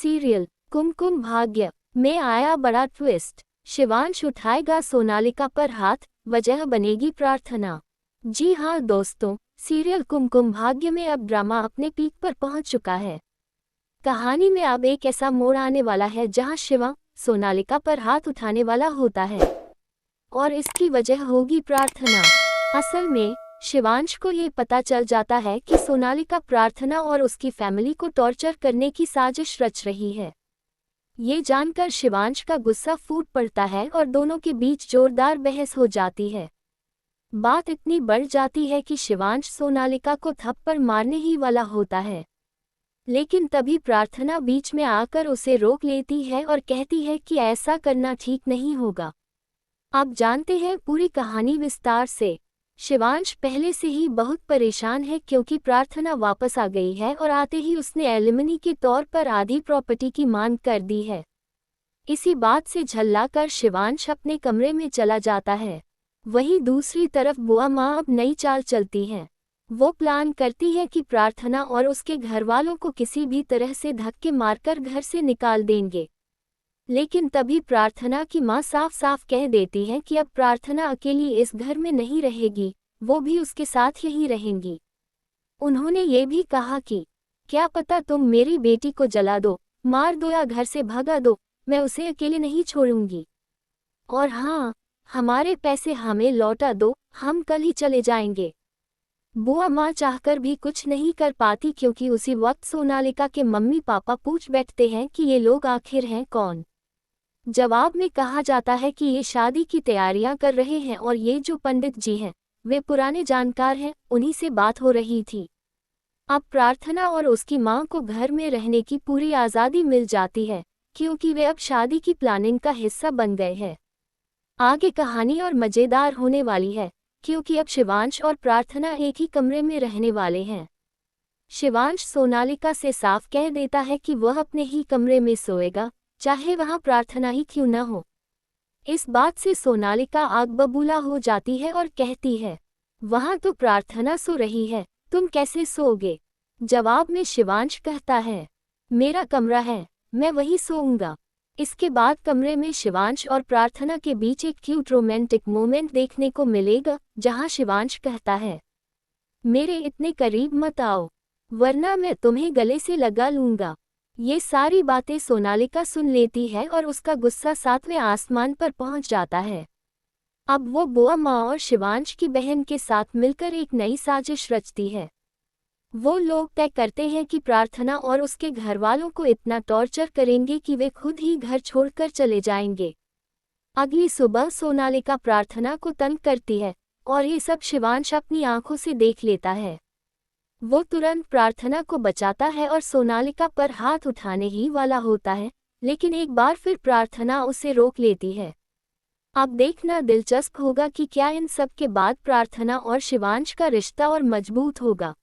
Serial Kumkum Bhagya में आया बड़ा ट्विस्ट। शिवांश उठाएगा सोनालिका पर हाथ, वजह बनेगी प्रार्थना। जी हाँ दोस्तों, सीरियल कुमकुम भाग्य में अब ड्रामा अपने पीक पर पहुंच चुका है। कहानी में अब एक ऐसा मोड़ आने वाला है जहां शिवा सोनालिका पर हाथ उठाने वाला होता है और इसकी वजह होगी प्रार्थना। असल में शिवांश को ये पता चल जाता है कि सोनालिका प्रार्थना और उसकी फैमिली को टॉर्चर करने की साजिश रच रही है। ये जानकर शिवांश का गुस्सा फूट पड़ता है और दोनों के बीच जोरदार बहस हो जाती है। बात इतनी बढ़ जाती है कि शिवांश सोनालिका को थप्पड़ मारने ही वाला होता है, लेकिन तभी प्रार्थना बीच में आकर उसे रोक लेती है और कहती है कि ऐसा करना ठीक नहीं होगा। अब जानते हैं पूरी कहानी विस्तार से। शिवांश पहले से ही बहुत परेशान है क्योंकि प्रार्थना वापस आ गई है और आते ही उसने एलिमनी के तौर पर आधी प्रॉपर्टी की मांग कर दी है। इसी बात से झल्लाकर शिवांश अपने कमरे में चला जाता है। वहीं दूसरी तरफ बुआ माँ अब नई चाल चलती हैं। वो प्लान करती है कि प्रार्थना और उसके घरवालों को किसी भी तरह से धक्के मारकर घर से निकाल देंगे। लेकिन तभी प्रार्थना की माँ साफ साफ कह देती है कि अब प्रार्थना अकेली इस घर में नहीं रहेगी, वो भी उसके साथ यहीं रहेंगी। उन्होंने ये भी कहा कि क्या पता तुम मेरी बेटी को जला दो, मार दो या घर से भगा दो, मैं उसे अकेले नहीं छोड़ूंगी। और हाँ, हमारे पैसे हमें लौटा दो, हम कल ही चले जाएंगे। बुआ माँ चाहकर भी कुछ नहीं कर पाती क्योंकि उसी वक्त सोनालिका के मम्मी पापा पूछ बैठते हैं कि ये लोग आखिर हैं कौन। जवाब में कहा जाता है कि ये शादी की तैयारियां कर रहे हैं और ये जो पंडित जी हैं वे पुराने जानकार हैं, उन्हीं से बात हो रही थी। अब प्रार्थना और उसकी मां को घर में रहने की पूरी आज़ादी मिल जाती है क्योंकि वे अब शादी की प्लानिंग का हिस्सा बन गए हैं। आगे कहानी और मज़ेदार होने वाली है क्योंकि अब शिवांश और प्रार्थना एक ही कमरे में रहने वाले हैं। शिवांश सोनालिका से साफ कह देता है कि वह अपने ही कमरे में सोएगा, चाहे वहां प्रार्थना ही क्यों न हो। इस बात से सोनालिका आग बबूला हो जाती है और कहती है, वहां तो प्रार्थना सो रही है, तुम कैसे सोओगे। जवाब में शिवांश कहता है, मेरा कमरा है, मैं वहीं सोऊंगा। इसके बाद कमरे में शिवांश और प्रार्थना के बीच एक क्यूट रोमांटिक मोमेंट देखने को मिलेगा जहां शिवांश कहता है, मेरे इतने करीब मत आओ वरना मैं तुम्हें गले से लगा लूंगा। ये सारी बातें सोनालिका सुन लेती है और उसका गुस्सा 7वें आसमान पर पहुंच जाता है। अब वो बुआ माँ और शिवांश की बहन के साथ मिलकर एक नई साजिश रचती है। वो लोग तय करते हैं कि प्रार्थना और उसके घरवालों को इतना टॉर्चर करेंगे कि वे खुद ही घर छोड़कर चले जाएंगे। अगली सुबह सोनालिका प्रार्थना को तंग करती है और ये सब शिवांश अपनी आंखों से देख लेता है। वो तुरंत प्रार्थना को बचाता है और सोनालिका पर हाथ उठाने ही वाला होता है, लेकिन एक बार फिर प्रार्थना उसे रोक लेती है। अब देखना दिलचस्प होगा कि क्या इन सब के बाद प्रार्थना और शिवांश का रिश्ता और मजबूत होगा।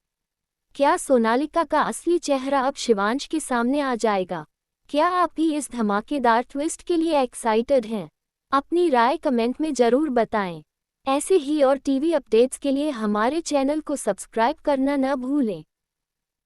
क्या सोनालिका का असली चेहरा अब शिवांश के सामने आ जाएगा। क्या आप भी इस धमाकेदार ट्विस्ट के लिए एक्साइटेड हैं? अपनी राय कमेंट में ज़रूर बताएं। ऐसे ही और टीवी अपडेट्स के लिए हमारे चैनल को सब्सक्राइब करना न भूलें।